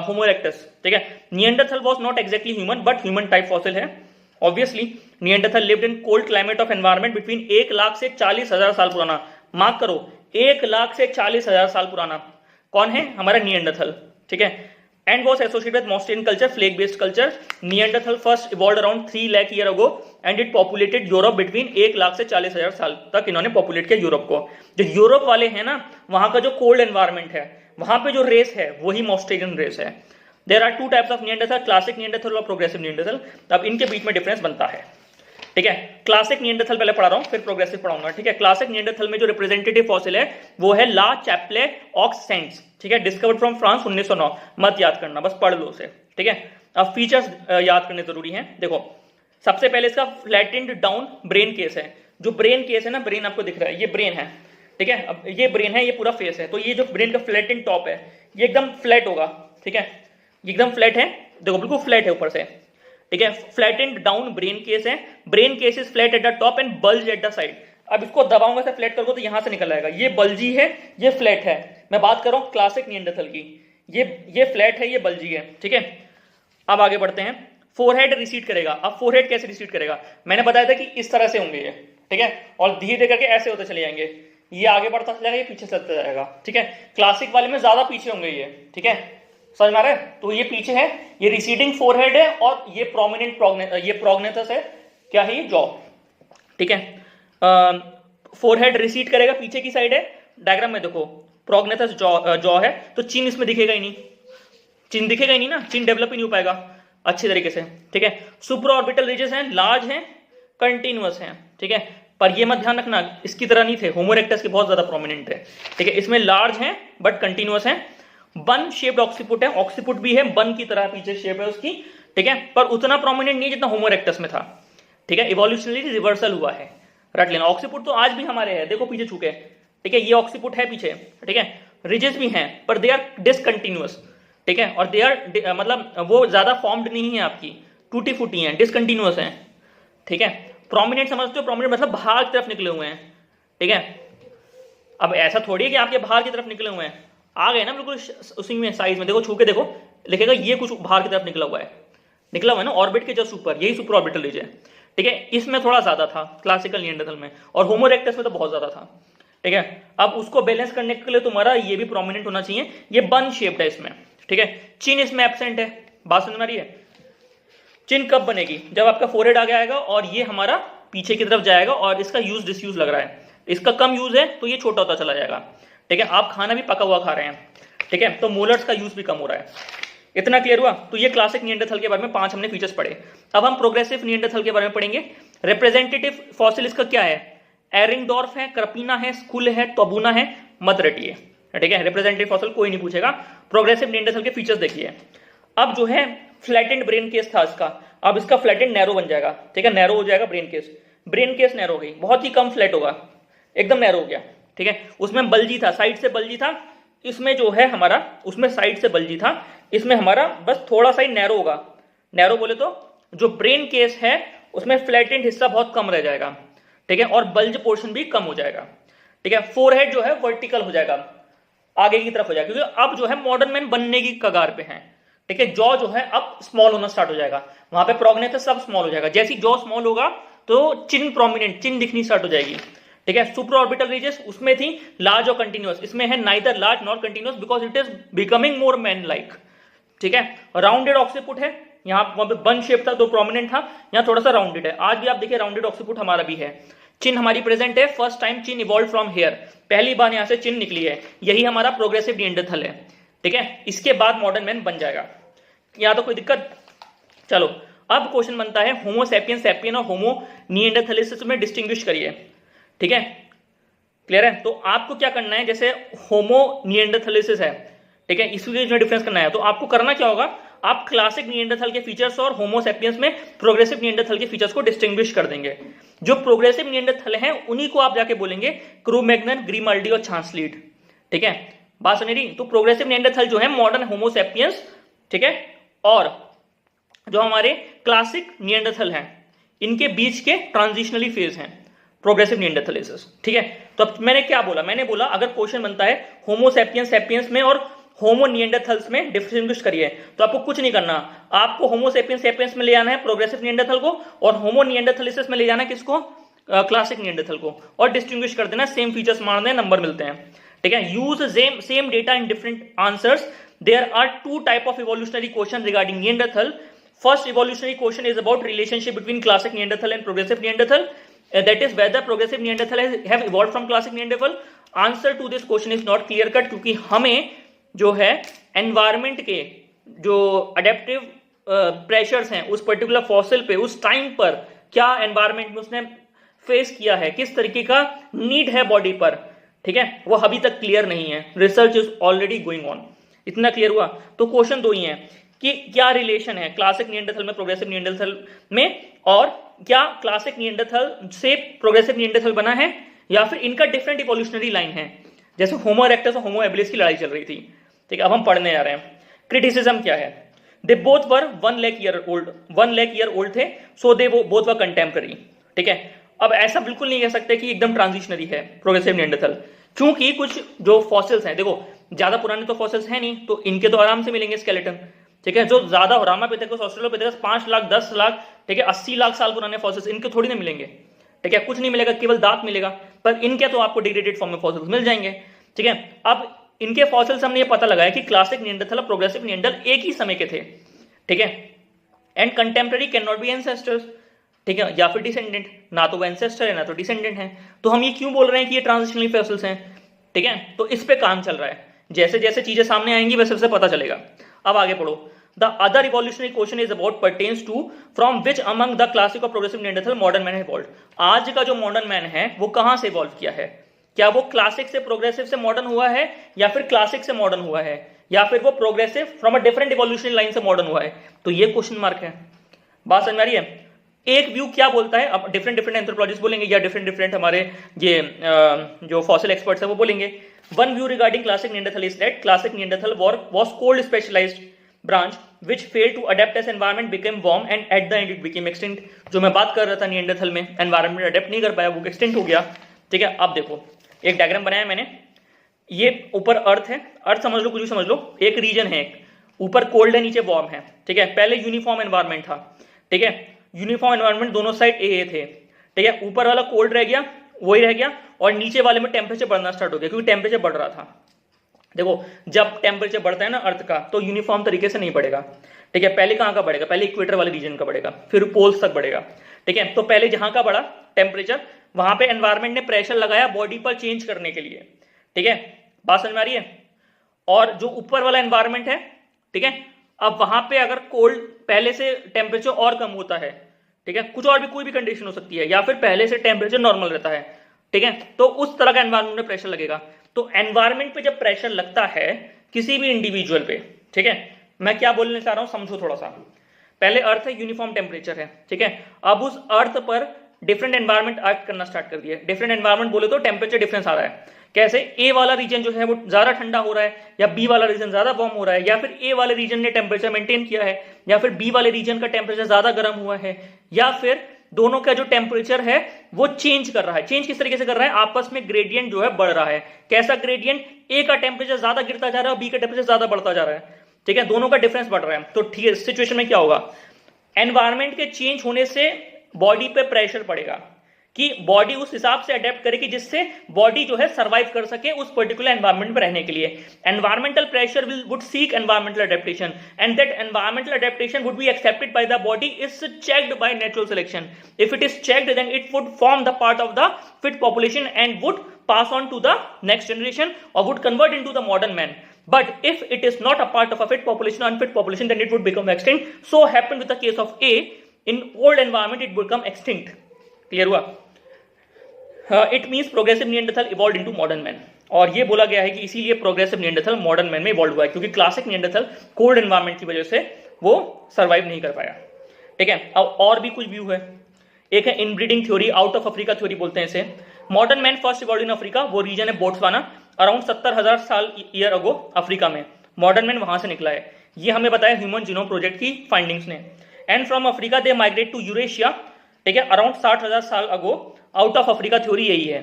होमो इरेक्टस, ठीक है। Neanderthal was not exactly human but human type fossil है। Obviously neanderthal lived in cold climate of environment between 1 lakh से 40,000 साल पुराना, मार्क करो 1 लाख से 40,000 साल पुराना कौन है? हमारा निएंडरथल, ठीक है। And was associated with mousterian culture, flake based culture. Neanderthal first evolved around 3 lakh year ago and it populated Europe between 1 lakh से 40,000 साल तक इन्होंने पॉपुलेट किया यूरोप को। जो यूरोप वाले हैं ना, वहां का जो कोल्ड एनवायरमेंट है, वहां पे जो रेस है वही मॉस्टेरियन रेस है। There are 2 types of Neanderthal, classic Neanderthal और प्रोग्रेसिव निएंडरथल। अब इनके बीच में डिफरेंस बनता है, ठीक है। क्लासिक निएंडरथल पहले पढ़ा रहा हूं, फिर प्रोग्रेसिव पढ़ाऊंगा, ठीक है। क्लासिक निएंडरथल में जो रिप्रेजेंटेटिव फॉसिल है वो है ला चैप्ले ऑक्स सेंट्स, ठीक है, डिस्कवर्ड फ्रॉम फ्रांस 1909। मत याद करना, बस पढ़ लो उसे, ठीक है। अब फीचर्स याद करने जरूरी हैं। देखो सबसे पहले इसका फ्लैटेंड डाउन ब्रेन केस है। जो ब्रेन केस है ना, ब्रेन आपको दिख रहा है, ये ब्रेन है, ठीक है। अब ये ब्रेन है, ये पूरा फेस है, तो ये जो ब्रेन का फ्लैटेंड टॉप है ये एकदम फ्लैट होगा, ठीक है, ये एकदम फ्लैट है, देखो बिल्कुल फ्लैट है ऊपर से, ठीक है। फ्लैटेंड डाउन ब्रेन केस है, brain case is flat at the top and bulge at the side. अब इसको दबाऊंगा से फ्लैट करोगे तो यहां से निकल आएगा, ये बल्जी है, ये फ्लैट है। मैं बात कर रहा हूं क्लासिक निएंडरथल की, ये फ्लैट है, ये बल्जी है, ठीक है। अब आगे बढ़ते हैं। फोरहेड रिसीड करेगा। अब फोरहेड कैसे रिसीड करेगा? मैंने बताया था कि इस तरह से होंगे ये, ठीक है, और धीरे धीरे करके ऐसे होते चले जाएंगे, ये आगे बढ़ता चलेगा, ये पीछे चलता जाएगा, ठीक है। क्लासिक वाले में ज्यादा पीछे होंगे ये, ठीक है, समझ में आ रहा है? तो ये पीछे है, ये रिसीडिंग फोरहेड है, और ये प्रोमिनेंट ये प्रोग्नेथस है, क्या है? ये जॉ, ठीक है। फोरहेड रिसीड करेगा, पीछे की साइड है, डायग्राम में देखो प्रोग्नेथस जॉ है, तो चिन इसमें दिखेगा ही नहीं, चिन दिखेगा ही नहीं ना, चिन डेवलप ही नहीं हो पाएगा अच्छे तरीके से, ठीक है। सुपर ऑर्बिटल रिजेस हैं, लार्ज हैं, कंटिन्यूअस हैं, ठीक है, पर ये मत ध्यान रखना इसकी तरह नहीं थे, होमो इरेक्टस के बहुत ज्यादा प्रोमिनेंट है, ठीक है। इसमें लार्ज हैं बट कंटिन्यूअस हैं। बन शेप्ड ऑक्सीपुट है, ऑक्सीपुट भी है, बन की तरह पीछे शेप है उसकी, ठीक है, पर उतना प्रोमिनेंट नहीं जितना होमो इरेक्टस में था, ठीक है। इवोल्यूशनरी रिवर्सल हुआ है, रट लेना। ऑक्सीपुट तो आज भी हमारे है, देखो पीछे छूके, ठीक है, ये ऑक्सीपुट है पीछे, ठीक है। रिजेस भी हैं पर दे आर डिसकंटिन्यूअस, ठीक है, और दे आर मतलब वो ज्यादा फॉर्म्ड नहीं है आपकी, टूटी फूटी हैं, डिसकंटिन्यूअस हैं, ठीक है। प्रोमिनेंट समझते हो? प्रोमिनेंट मतलब बाहर की तरफ निकले हुए हैं, ठीक है। अब ऐसा थोड़ी है कि आपके बाहर की तरफ निकले हुए हैं, आ गए ना बिल्कुल उसी में साइज में, देखो छू के देखो, लिखेगा ये कुछ बाहर की तरफ निकला हुआ है ना, ऑर्बिट के जस्ट ऊपर, यही सुपर ऑर्बिटल रिज है, ठीक है। इसमें थोड़ा ज्यादा था क्लासिकल निएंडरथल में, और होमो इरेक्टस में तो बहुत ज्यादा था, ठीक है। अब उसको बैलेंस करने के लिए तुम्हारा ये भी प्रोमिनेंट होना चाहिए, ये बन शेप्ड है इसमें, ठीक है। चिन इसमें एब्सेंट है, बात समझ में आ रही है? चिन कब बनेगी? जब आपका फोरहेड आगे आएगा और ये हमारा पीछे की तरफ जाएगा, और इसका यूज डिसयूज लग रहा है, इसका कम यूज है तो ये छोटा होता चला जाएगा, ठीक है। आप खाना भी पका हुआ खा रहे हैं, ठीक है, तो मोलर्स का यूज भी कम हो रहा है। इतना क्लियर हुआ? तो ये क्लासिक निएंडरथल के बारे में 5 हमने फीचर्स पढ़े। अब हम प्रोग्रेसिव निएंडरथल के बारे में पढ़ेंगे। रिप्रेजेंटेटिव फॉसिल इसका क्या है? एरिंगडॉर्फ है, करपीना है, स्कुल है, तोबूना है, मत रटिए, ठीक है। रिप्रेजेंटेटिव फॉसिल कोई नहीं पूछेगा। प्रोग्रेसिव निएंडरथल के फीचर्स देखिए। अब जो है फ्लैटेंड ब्रेन केस था इसका, अब इसका फ्लैटेंड नैरो बन जाएगा, ठीक है, नैरो हो जाएगा ब्रेन केस नैरो हो गई, बहुत ही कम फ्लैट होगा, एकदम नैरो हो गया, ठीक है। उसमें बल्जी था, साइड से बल्जी था, इसमें जो है हमारा, उसमें साइड से बल्जी था, इसमें हमारा बस थोड़ा सा ही नैरो होगा। नैरो बोले तो जो ब्रेन केस है उसमें फ्लैटेंड हिस्सा बहुत कम रह जाएगा, ठीक है, और बल्ज पोर्शन भी कम हो जाएगा, ठीक है। फोरहेड जो है वर्टिकल हो जाएगा, आगे की तरफ हो जाएगा, क्योंकि अब जो है मॉडर्न मैन बनने की कगार पे है, ठीक है। जॉ जो है अब स्मॉल होना स्टार्ट हो जाएगा, वहां पे प्रोग्नेथस सब स्मॉल हो जाएगा। जैसे जॉ स्मॉल होगा तो चिन प्रोमिनेंट, चिन दिखनी स्टार्ट हो जाएगी, ठीक है। सुपर ऑर्बिटल रीजेस उसमें थी लार्ज और कंटिन्यूअस, इसमें है neither large not continuous because it is becoming more man like, ठीक है। राउंडेड ऑक्सीपुट है, यहाँ वहां पे बन शेप था तो प्रोमिनेंट था, यहाँ थोड़ा सा राउंडेड है। आज भी आप देखिए राउंडेड ऑक्सीपुट हमारा भी है। चिन हमारी प्रेजेंट है, first time chin evolve from here, पहली बार यहाँ से चिन निकली है, यही हमारा प्रोग्रेसिव निएंडरथल है, ठीक है। इसके बाद मॉडर्न मैन बन जाएगा, यहाँ तो कोई दिक्कत? चलो अब क्वेश्चन बनता है होमो सैपियन सैपियन और होमो निएंडरथलिसिस में डिस्टिंग्विश करिए, ठीक है, क्लियर है? तो आपको क्या करना है, जैसे होमो निएंडरथलिसिस है, ठीक है, इसके बीच में डिफरेंस करना है, तो आपको करना क्या होगा, आप क्लासिक निएंडरथल के फीचर्स और होमो सैपियंस में प्रोग्रेसिव निएंडरथल के फीचर्स को डिस्टिंग्विश कर देंगे। जो प्रोग्रेसिव निएंडरथल हैं उन्हीं को आप जाके बोलेंगे क्रू-मैग्नन, ग्रीमाल्डी और चांसलीड। ठीक है, बात समझ रही? तो प्रोग्रेसिव निएंडरथल जो है मॉडर्न होमो सैपियंस, ठीक है, और जो हमारे क्लासिक निएंडरथल हैं इनके बीच के ट्रांजिशनली फेज हैं प्रोग्रेसिव निएंडरथलिसिस। ठीक है, तो अब मैंने क्या बोला? मैंने बोला अगर क्वेश्चन बनता है होमो सैपियंस सैपियंस में और होमो निएंडरथल्स में डिस्टिंग्विश करिए, तो आपको कुछ नहीं करना, आपको होमो सैपियंस सैपियंस में ले जाना है प्रोग्रेसिव निएंडरथल को, और होमो निएंडरथलिसिस में ले जाना है किसको? क्लासिक निएंडरथल को, और डिस्टिंग्विश कर देना, सेम फीचर्स मारने, नंबर मिलते हैं। ठीक है, use same data in different answers. There are two type of evolutionary question regarding Neanderthal. First evolutionary question is about relationship between classic Neanderthal and progressive Neanderthal. That is whether progressive Neanderthal have evolved from classic Neanderthal. Answer to this question is not clear cut, क्योंकि हमें जो है environment के जो adaptive pressures हैं उस particular fossil पे उस time पर क्या environment में उसने face किया है, किस तरीके का need है body पर, ठीक है, वो अभी तक clear नहीं है। Research is already going on. इतना clear हुआ? तो क्वेश्चन दो ही हैं कि क्या रिलेशन है क्लासिक निएंडरथल में प्रोग्रेसिव निएंडरथल में, और क्या क्लासिक निएंडरथल से प्रोग्रेसिव निएंडरथल बना है, या फिर इनका डिफरेंट इवोल्यूशनरी लाइन है, जैसे होमो इरेक्टस और होमो हैबिलिस की लड़ाई चल रही थी। ठीक है, अब हम पढ़ने जा रहे हैं। क्रिटिसिज्म क्या है? They both were 1 lakh year old थे, सो दे बोथ वर कंटेम्पररी। ठीक है, अब ऐसा बिल्कुल नहीं कह सकते कि एकदम ट्रांजिशनरी है प्रोग्रेसिव निएंडरथल, क्योंकि कुछ जो फॉसिल्स हैं, देखो ज्यादा पुराने तो फॉसिल्स हैं नहीं, तो इनके तो आराम से मिलेंगे स्केलेटन। ठीक है, जो ज्यादा रामापिथेकस, ऑस्ट्रेलोपिथेकस 5 लाख 10 लाख, ठीक है, 80 लाख साल पुराने फॉसिल्स, इनके थोड़ी ना मिलेंगे। ठीक है, कुछ नहीं मिलेगा, केवल दांत मिलेगा, पर इनके तो आपको डिग्रेडेड फॉर्म में फॉसिल्स मिल जाएंगे। ठीक है, अब इनके फॉसिल्स हमने ये पता लगाया कि क्लासिक निएंडरथल और प्रोग्रेसिव निएंडरथल एक ही समय के थे। ठीक है, and contemporary can not be ancestors. ठीक है, या फिर डिसेंडेंट, ना तो वो एंसेस्टर है ना तो डिसेंडेंट है। तो हम ये क्यों बोल रहे हैं कि ये ट्रांजिशनल फॉसिल्स हैं? ठीक है, तो इस पे काम चल रहा है, जैसे जैसे चीजें सामने आएंगी वैसे वैसे पता चलेगा। अब आगे पढ़ो। The other evolutionary question is about pertains to from which among the classic or progressive Neanderthal modern man evolved. आज का जो मॉडर्न मैन है वो कहां से इवॉल्व किया है? क्या वो क्लासिक से प्रोग्रेसिव से मॉडर्न हुआ है, या फिर क्लासिक से मॉडर्न हुआ है, या फिर वो progressive from a different evolutionary line से मॉडर्न हुआ है? तो ये क्वेश्चन मार्क है। बात समझ में आ रही है? एक व्यू क्या बोलता है, अब डिफरेंट एंथ्रोपोलॉजिस्ट बोलेंगे या डिफरेंट हमारे ये जो फॉसिल एक्सपर्ट्स है वो बोलेंगे। One view regarding classic Neanderthal is that classic Neanderthal was cold specialized branch which failed to adapt as environment became warm and at the end it became extinct। जो मैं बात कर रहा था निएंडरथल में एनवायरमेंट अडेप्ट नहीं कर पाया, वो एक्सटिंक्ट हो गया। ठीक है, अब देखो एक डायग्राम बनाया मैंने, ये ऊपर अर्थ है, अर्थ समझ लो, कुछ भी समझ लो, एक रीजन है, ऊपर कोल्ड है नीचे वार्म है। ठीक है, पहले यूनिफॉर्म एनवायरमेंट था। ठीक है, यूनिफॉर्म एनवायरमेंट दोनों साइड ए थे। ठीक है, ऊपर वाला कोल्ड रह गया, वही रह गया, और नीचे वाले में टेम्परेचर बढ़ना स्टार्ट हो गया, क्योंकि टेम्परेचर बढ़ रहा था। देखो जब टेम्परेचर बढ़ता है ना अर्थ का, तो यूनिफॉर्म तरीके से नहीं बढ़ेगा। ठीक है, पहले कहाँ का बढ़ेगा? पहले इक्वेटर वाले रीजन का बढ़ेगा, फिर पोल्स तक बढ़ेगा। ठीक है, तो पहले जहां का बढ़ा टेम्परेचर, वहां पे एनवायरमेंट ने प्रेशर लगाया बॉडी पर चेंज करने के लिए। ठीक है, बात समझ में आ रही है? और जो ऊपर वाला एनवायरमेंट है, ठीक है, अब वहां पे अगर कोल्ड पहले से टेम्परेचर और कम होता है, ठीक है, कुछ और भी कोई भी कंडीशन हो सकती है, या फिर पहले से टेम्परेचर नॉर्मल रहता है, ठीक है, तो उस तरह का एनवायरमेंट में प्रेशर लगेगा। तो एनवायरमेंट पे जब प्रेशर लगता है किसी भी इंडिविजुअल पे, ठीक है, मैं क्या बोलने चाह रहा हूं समझो थोड़ा सा। पहले अर्थ है, यूनिफॉर्म टेम्परेचर है। ठीक है, अब उस अर्थ पर डिफरेंट एनवायरमेंट एक्ट करना स्टार्ट कर दिया। डिफरेंट एनवायरमेंट बोले तो टेम्परेचर डिफरेंस आ रहा है। कैसे? ए वाला रीजन जो है वो ज्यादा ठंडा हो रहा है, या बी वाला रीजन ज्यादा वार्म हो रहा है, या फिर ए वाले रीजन ने टेम्परेचर मेंटेन किया है, या फिर बी वाले रीजन का टेम्परेचर ज्यादा गर्म हुआ है, या फिर दोनों का जो टेम्परेचर है वो चेंज कर रहा है। चेंज किस तरीके से कर रहा है? आपस में ग्रेडियंट जो है बढ़ रहा है। कैसा ग्रेडियंट? ए का टेम्परेचर ज्यादा गिरता जा रहा है और बी का टेम्परेचर ज्यादा बढ़ता जा रहा है। ठीक है, दोनों का डिफरेंस बढ़ रहा है। तो ठीक है, इस सिचुएशन में क्या होगा? एनवायरमेंट के चेंज होने से बॉडी पे प्रेशर पड़ेगा कि बॉडी उस हिसाब से अडेप्ट करेगी जिससे बॉडी जो है सर्वाइव कर सके उस पर्टिकुलर एनवायरमेंट में रहने के लिए। Environmental pressure would seek environmental adaptation and that environmental adaptation would be accepted by the body is checked by natural selection. If it is checked then it would form the part of the fit population and would pass on to the next generation or would convert into the modern man. But if it is not a part of a fit population or unfit population, then it would become extinct. So happened with the case of A. In old environment, it would become extinct. Clear हुआ? It means progressive Neanderthal evolved into modern man. और ये बोला गया है कि इसीलिए प्रोग्रेसिव निएंडरथल मॉडर्न मैन में इवॉल्व हुआ है, क्योंकि क्लासिक निएंडरथल कोल्ड एनवायरमेंट की वजह से वो सर्वाइव नहीं कर पाया। ठीक है, अब और भी कुछ व्यू है। एक है inbreeding theory, out of Africa theory बोलते हैं इसे। Modern man first evolve in Africa, वो रीजन है बोट्सवाना, अराउंड 70,000 साल ईयर अगो अफ्रीका में मॉडर्न मैन वहां से निकला है। ये हमें बताया ह्यूमन जीनोम प्रोजेक्ट की फाइंडिंग्स ने। And from Africa they migrate to Eurasia, ठीक है, अराउंड 60,000 साल ago. Out of Africa theory यही है।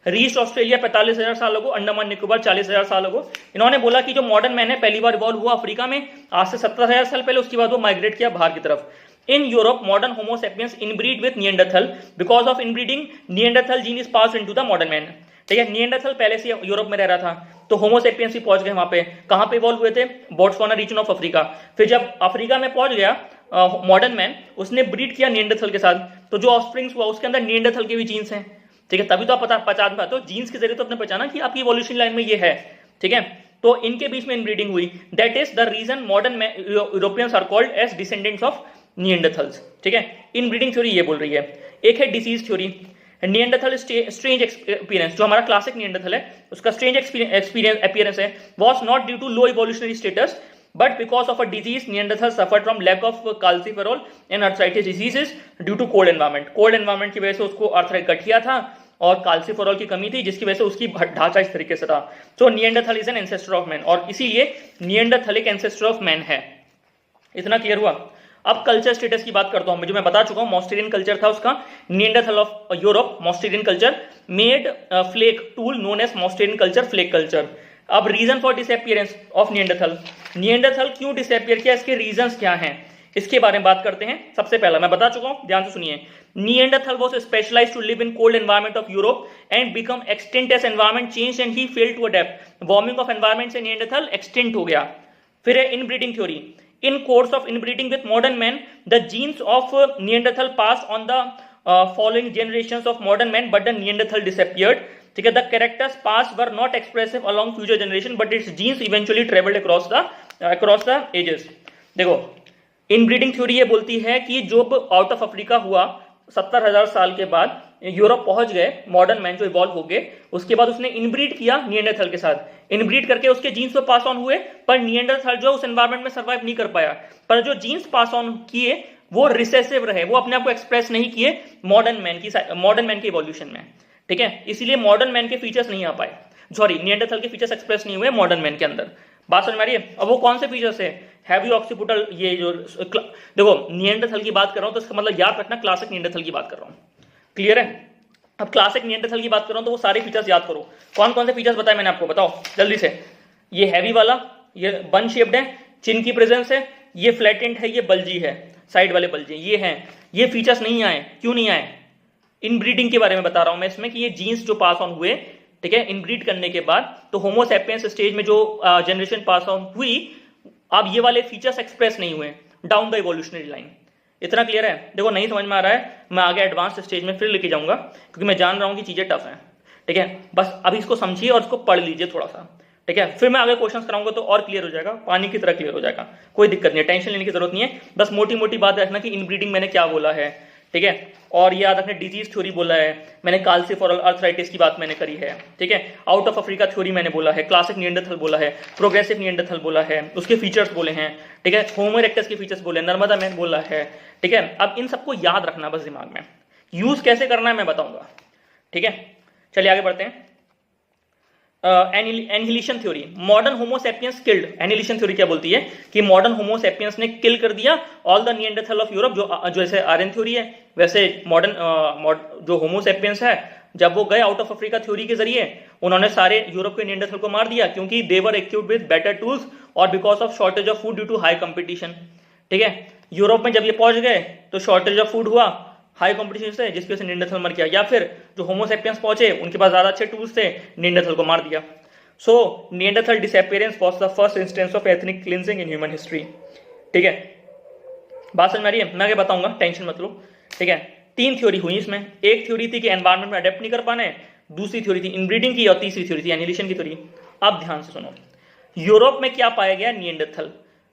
रीच ऑस्ट्रेलिया 45,000 साल अगो, अंडमान निकोबार 40,000 साल अगो। इन्होंने बोला कि जो मॉडर्न मैन है पहली बार इवॉल्व हुआ अफ्रीका में आज से 70,000 साल पहले, उसके बाद वो माइग्रेट किया बाहर की तरफ। In Europe, modern Homo sapiens inbreed with Neanderthal. Because of inbreeding, Neanderthal gene is passed into the modern man. ठीक है, निएंडरथल पहले से यूरोप में रह रहा था, तो होमो सेपियंस ही पहुंच गए वहां पे। कहां पे इवॉल्व हुए थे? Botswana region of Africa. फिर जब अफ्रीका में पहुंच गया मॉडर्न मैन, उसने ब्रीड किया निएंडरथल के साथ, तो जो ऑफस्प्रिंग्स हुआ उसके अंदर निएंडरथल के भी जीन्स हैं। ठीक है, तभी तो आप पहचान पाते हो, जीन्स के जरिए तो आपने पहचाना कि आपकी इवोल्यूशन लाइन में ये है। ठीक है, तो इनके बीच में इनब्रीडिंग हुई। That is the reason modern Europeans are called as descendants of Neanderthals. ठीक है, इनब्रीडिंग थ्योरी ये बोल रही है। एक है disease theory, Neanderthal strange appearance, जो हमारा क्लासिक निएंडरथल है उसका स्ट्रेंज अपीयरेंस है, was not due to low evolutionary status but because of a disease Neanderthal suffered from lack of calciferol and arthritis diseases due to cold environment. Cold environment की वजह से उसको अर्थराइट गठिया था और कैल्सिफेरॉल की कमी थी, जिसकी वजह से उसकी ढांचा इस तरीके से था। So neanderthal is an ancestor of man, और इसीलिए निएंडरथल एक एंसेस्टर ऑफ मैन है। इतना क्लियर हुआ। अब कल्चर स्टेटस की बात करता हूं, जो मैं बता चुका हूं मॉस्टेरियन कल्चर था उसका। Neanderthal of Europe, mousterian culture made flake tool known as mousterian culture, flake culture. अब reason for disappearance of neanderthal, neanderthal क्यों डिसअपियर किया, इसके रीजंस क्या हैं, इसके बारे में बात करते हैं। सबसे पहला मैं बता चुका हूं, ध्यान से सुनिए। Neanderthal was specialized to live in cold environment of Europe and become extinct as environment change and he failed to adapt. Warming of environment से निएंडरथल एक्सटिंक्ट हो गया। फिर है inbreeding theory. In course of inbreeding with modern men, the genes of Neanderthal passed on the following generations of modern men, but the Neanderthal disappeared. ठीक है, the characters passed were not expressive along future generation, but its genes eventually traveled across the ages. देखो, इनब्रीडिंग थ्योरी ये बोलती है कि जो आउट ऑफ अफ्रीका हुआ 70,000 साल के बाद यूरोप पहुंच गए मॉडर्न मैन जो इवॉल्व हो गए, उसके बाद उसने इनब्रीड किया निएंडरथल के साथ। इनब्रीड करके उसके जीन्स तो पास ऑन हुए, पर निएंडरथल जो उस एनवायरनमेंट में सर्वाइव नहीं कर पाया। पर जो जीन्स पास ऑन किए वो रिसेसिव रहे, वो अपने आप को एक्सप्रेस नहीं किए मॉडर्न मैन के इवोल्यूशन में। ठीक है, इसीलिए मॉडर्न मैन के फीचर्स नहीं आ पाए, सॉरी निएंडरथल के फीचर्स एक्सप्रेस नहीं हुए मॉडर्न मैन के अंदर। बात समझ में आ रही है? अब वो कौन से फीचर्स है? हैवी ऑक्सीपुटल, ये जो देखो निएंडरथल की बात कर रहा हूं तो इसका मतलब याद रखना क्लासिक निएंडरथल की बात कर रहा हूं। क्लियर है? अब क्लासिक निएंडरथल की बात कर रहा हूं तो वो सारे फीचर्स याद करो। कौन कौन से फीचर्स बताए मैंने आपको, बताओ जल्दी से। ये हैवी वाला, ये बन शेप्ड है, चिन की प्रेजेंस है, ये फ्लैटेंट है, ये बल्जी है, साइड वाले बल्जी ये हैं। ये फीचर्स नहीं आए, क्यों नहीं आए? इनब्रीडिंग के बारे में बता रहा हूं मैं इसमें कि ये जीन्स जो पास ऑन हुए, ठीक है, इनब्रीड करने के बाद, तो होमो सैपियंस स्टेज में जो जनरेशन पास ऑन हुई, अब ये वाले फीचर्स एक्सप्रेस नहीं हुए डाउन द इवोल्यूशनरी लाइन। इतना क्लियर है? देखो नहीं समझ में आ रहा है, मैं आगे एडवांस स्टेज में फिर लेके जाऊंगा, क्योंकि मैं जान रहा हूं कि चीजें टफ हैं। ठीक है, बस अभी इसको समझिए और इसको पढ़ लीजिए थोड़ा सा। ठीक है, फिर मैं आगे क्वेश्चंस कराऊंगा तो और क्लियर हो जाएगा, पानी की तरह क्लियर हो जाएगा। कोई दिक्कत नहीं है, टेंशन लेने की जरूरत नहीं है, बस मोटी मोटी बात रखना कि इनब्रीडिंग मैंने क्या बोला है। ठीक है, और याद रखना डिजीज थ्योरी बोला है मैंने, कैल्सिफेरॉल अर्थराइटिस की बात मैंने करी है। ठीक है, आउट ऑफ अफ्रीका थ्योरी मैंने बोला है, क्लासिक निएंडरथल बोला है, प्रोग्रेसिव निएंडरथल बोला है, उसके फीचर्स बोले हैं। ठीक है, होमो इरेक्टस के फीचर्स बोले, नर्मदा मैन बोला है। ठीक है, अब इन सबको याद रखना बस दिमाग में, यूज कैसे करना है मैं बताऊंगा। ठीक है, चलिए आगे बढ़ते हैं। Annihilation theory, modern Homo sapiens killed. Annihilation theory क्या बोलती है कि मॉडर्न होमो सैपियंस ने किल कर दिया all the Neanderthal of Europe. जो जैसे आर्यन थ्योरी है वैसे मॉडर्न जो होमो सैपियंस है, जब वो गए आउट ऑफ अफ्रीका थ्योरी के जरिए, उन्होंने सारे यूरोप के निएंडरथल को मार दिया, क्योंकि they were equipped with better tools और because of shortage of food due to high competition. ठीक है, यूरोप में जब ये पहुंच गए तो शॉर्टेज ऑफ फूड हुआ, हाई कंपटीशन से, जिसकी वजह से निएंडरथल मर गया, या फिर जो होमो सैपियंस पहुंचे उनके पास ज्यादा अच्छे टूल्स थे, निएंडरथल को मार दिया। So neanderthal disappearance was the first instance of ethnic cleansing in human history. ठीक है, बात समझ में आ रही है? मैं आगे बताऊंगा, टेंशन मत लो। ठीक है, 3 थ्योरी हुई इसमें। एक थ्योरी थी कि एनवायरनमेंट में अडेप्ट नहीं कर पाने, दूसरी थ्योरी थी इनब्रीडिंग की, और तीसरी थ्योरी थी एनिहिलेशन की थ्योरी। अब ध्यान से सुनो, यूरोप में क्या पाया गया? निएंडरथल।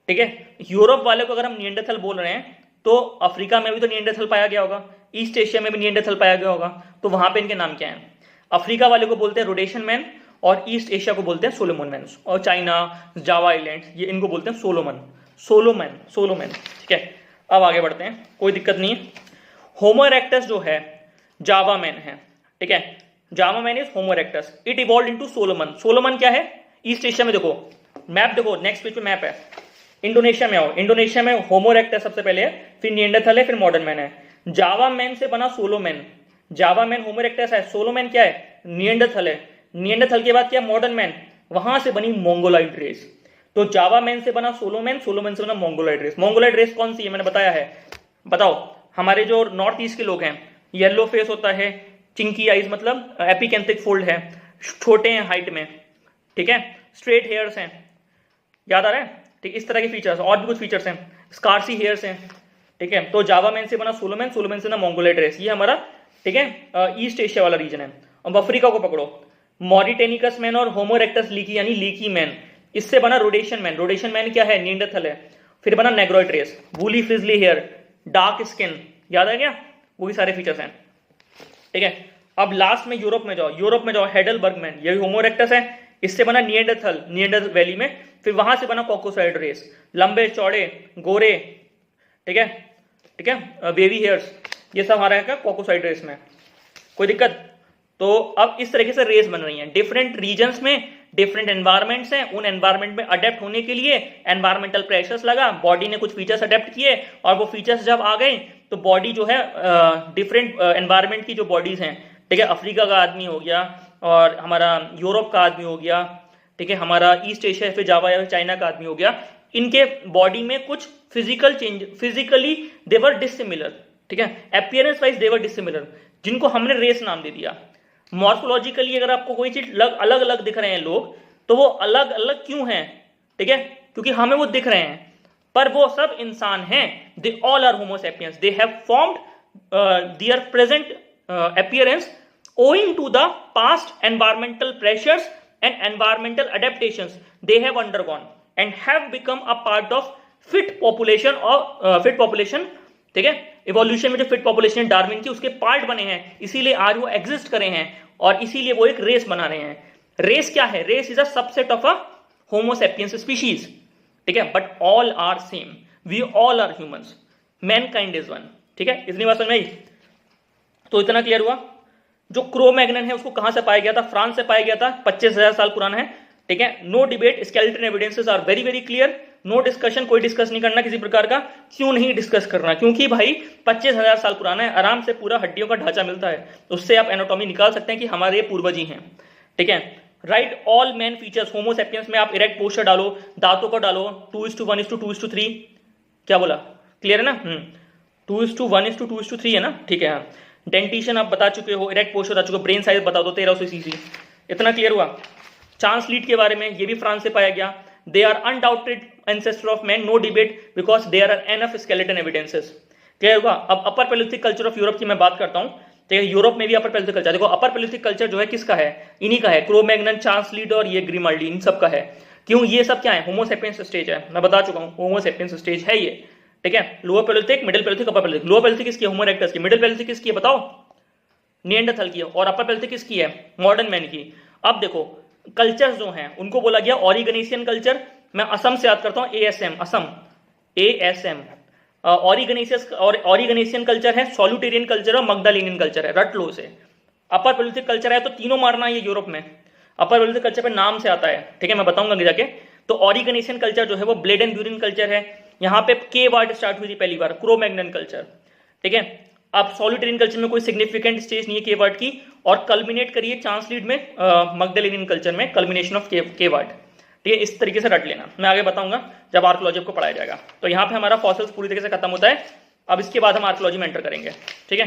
ठीक है, यूरोप वाले को अगर हम निएंडरथल बोल रहे हैं तो अफ्रीका में भी तो निएंडरथल पाया गया होगा, ईस्ट एशिया में भी निएंडरथल पाया गया होगा, तो वहां पे इनके नाम क्या हैं? अफ्रीका वाले को बोलते हैं रोडेशियन मैन, और ईस्ट एशिया को बोलते हैं सोलोमन मैन, और चाइना, जावा आइलैंड, ये इनको बोलते हैं सोलोमन। सोलोमैन, सोलोमैन। ठीक है, अब आगे बढ़ते हैं, कोई दिक्कत नहीं है। होमो इरेक्टस जो है जावा मैन है। ठीक है, जावा man is homo erectus, it evolve into Solomon. Solomon क्या है? ईस्ट एशिया में, देखो मैप देखो, नेक्स्ट पेज पे मैप है। इंडोनेशिया में आओ, इंडोनेशिया में होमो इरेक्टस सबसे पहले है, फिर निएंडरथल है, फिर मॉडर्न मैन है। जावा मैन से बना सोलोमैन, जावा मैन होमो इरेक्टस है, सोलोमैन क्या है? निएंडरथल है, निएंडरथल के बाद क्या? मॉडर्न मैन, वहां से बनी मोंगोलाइड रेस। तो जावा मैन से बना सोलोमैन, सोलोमैन से बना मोंगोलाइड रेस। मोंगोलाइड रेस कौन सी है? मैंने बताया है, बताओ। हमारे जो नॉर्थ ईस्ट के लोग हैं, येलो फेस होता है, चिंकी आईज मतलब एपिकेंथिक फोल्ड है, छोटे हैं हाइट में, ठीक है, स्ट्रेट हेयर्स हैं, याद आ रहा है? ठीक, इस तरह के फीचर्स, और भी कुछ फीचर्स हैं, स्कार्सी हेयर्स हैं। ठीक है, तो जावा मैन से बना सोलोमैन, सोलोमैन से ना मोंगोलाइड रेस, ये हमारा, ठीक है, ईस्ट एशिया वाला रीजन है। अब अफ्रीका को पकड़ो, मॉरिटेनिकस मैन और होमो इरेक्टस लीकी यानी लीकी मैन, इससे बना रोडेशियन मैन। रोडेशियन मैन क्या है? निएंडरथल है। फिर बना negroid race, woolly frizzly hair, dark skin, याद आ गया? वो भी सारे फीचर्स हैं। ठीक है, अब लास्ट में यूरोप में जाओ, यूरोप में जाओ, हेडलबर्ग मैन, ये होमो इरेक्टस है, इससे बना निएंडरथल, निएंडर वैली में। फिर वहां से बना कॉकोसाइड रेस, लंबे चौड़े गोरे, ठीक है, ठीक है, वेवी हेयर्स, ये सब हमारा है कॉकोसाइड रेस में। कोई दिक्कत? तो अब इस तरीके से रेस बन रही हैं डिफरेंट रीजन्स में, डिफरेंट एनवायरमेंट्स हैं, उन एनवायरमेंट में अडेप्ट होने के लिए एनवायरमेंटल प्रेशर्स लगा, बॉडी ने कुछ फीचर्स अडेप्ट किए, और वो फीचर्स जब आ गए तो बॉडी जो है डिफरेंट एनवायरमेंट की जो बॉडीज हैं, ठीक है, अफ्रीका का आदमी हो गया, और हमारा यूरोप का आदमी हो गया, ठीक है, हमारा ईस्ट एशिया फिर जावा या चाइना का आदमी हो गया, इनके बॉडी में कुछ फिजिकल चेंज, फिजिकली दे वर डिसिमिलर, ठीक है, अपीयरेंस वाइज दे वर डिसिमिलर, जिनको हमने रेस नाम दे दिया। मॉर्फोलॉजिकली अगर आपको कोई चीज अलग अलग दिख रहे हैं लोग, तो वो अलग अलग क्यों हैं? ठीक है, क्योंकि हमें वो दिख रहे हैं, पर वो सब इंसान हैं। They all are Homo sapiens, they have formed their present appearance owing to the past environmental pressures and environmental adaptations they have undergone and have become a part of fit population or fit population, ठीक है, इवोल्यूशन में जो फिट पॉपुलेशन डार्विन की, उसके पार्ट बने हैं, इसीलिए आज वो एग्जिस्ट करे हैं, और इसीलिए वो एक रेस बना रहे हैं। रेस क्या है? Race is a subset of a Homo sapiens species, ठीक है, but all are same, we all are humans, mankind is one. ठीक है, इतनी बात समझ में आई? तो इतना क्लियर हुआ। जो क्रो-मैग्नन है उसको कहां से पाया गया था? फ्रांस से पाया गया था, 25,000 साल पुराना है। ठीक है, no debate, skeleton evidences are very very clear, no discussion, कोई डिस्कस नहीं करना किसी प्रकार का। क्यों नहीं डिस्कस करना? क्योंकि भाई 25,000 साल पुराना है, आराम से पूरा हड्डियों का ढांचा मिलता है, उससे आप एनाटॉमी निकाल सकते हैं कि हमारे पूर्वज ही हैं। ठीक है, right all man features Homo sapiens में आप इरेक्ट पोस्चर डालो, दांतों को डालो, 2:1:2:3, क्या बोला? क्लियर है ना? 2:1:2:3 है ना? ठीक है, हाँ। डेंटिशन आप बता चुके हो, इरेक्ट पोस्चर बता चुके हो, ब्रेन साइज बता दो 1300 सीसी, इतना क्लियर हुआ। चांस लीड के बारे में, ये भी फ्रांस से पाया गया। They are undoubted ancestor of man, no debate, because there are enough skeleton evidences. Clear हुआ? अब upper palaeolithic culture of Europe की मैं बात करता हूं। ठीक है, यूरोप में भी अपर पैलियोलिथिक कल्चर, देखो अपर पैलियोलिथिक कल्चर जो है किसका है? इन्हीं का है, क्रो-मैग्नन, चांस लीड और ये ग्रिमाल्डी, इन सब का है। क्यों? ये सब क्या है? होमो सैपियंस स्टेज है, मैं बता चुका हूं, होमो सैपियंस स्टेज है ये। ठीक है, लोअर पैलियोलिथिक, मिडिल पैलियोलिथिक, अपर पैलियोलिथिक। लोअर पैलियोलिथिक किसकी है? होमो इरेक्टस की। मिडिल पैलियोलिथिक किसकी है बताओ? निएंडरथल की है। और अपर पैलियोलिथिक किसकी है? मॉडर्न मैन की। अब देखो कल्चर्स जो हैं उनको बोला गया ऑरिगनेशियन कल्चर। मैं असम से याद करता हूं, ASM, असम, ASM। ऑरिगनेशियस और ऑरिगनेशियन कल्चर है, सॉल्यूटेरियन कल्चर और मगडालेनियन कल्चर है, रट लो से। अपर पैलियोलिथिक कल्चर है तो तीनों मारना है ये यूरोप में, अपर पैलियोलिथिक कल्चर पे नाम से आता है। ठीक है, मैं बताऊंगा आगे जाके। तो ऑरिगनेशियन कल्चर जो है वो ब्लेड एंड ब्यूरिन कल्चर है, यहाँ पे के वर्ड स्टार्ट हुई थी पहली बार, क्रो-मैग्नन कल्चर। ठीक है, अब सॉल्यूटेरियन कल्चर में कोई सिग्निफिकेंट स्टेज नहीं है के वर्ड की, और कल्मिनेट करिए चांस लीड में मगडालेनियन कल्चर में, कल्मिनेशन ऑफ के वर्ड। ठीक है, इस तरीके से रट लेना, मैं आगे बताऊंगा जब आर्कोलॉजी को पढ़ाया जाएगा। तो यहाँ पे हमारा फॉसिल्स पूरी तरीके से खत्म होता है। अब इसके बाद हम आर्कोलॉजी में एंटर करेंगे। ठीक है।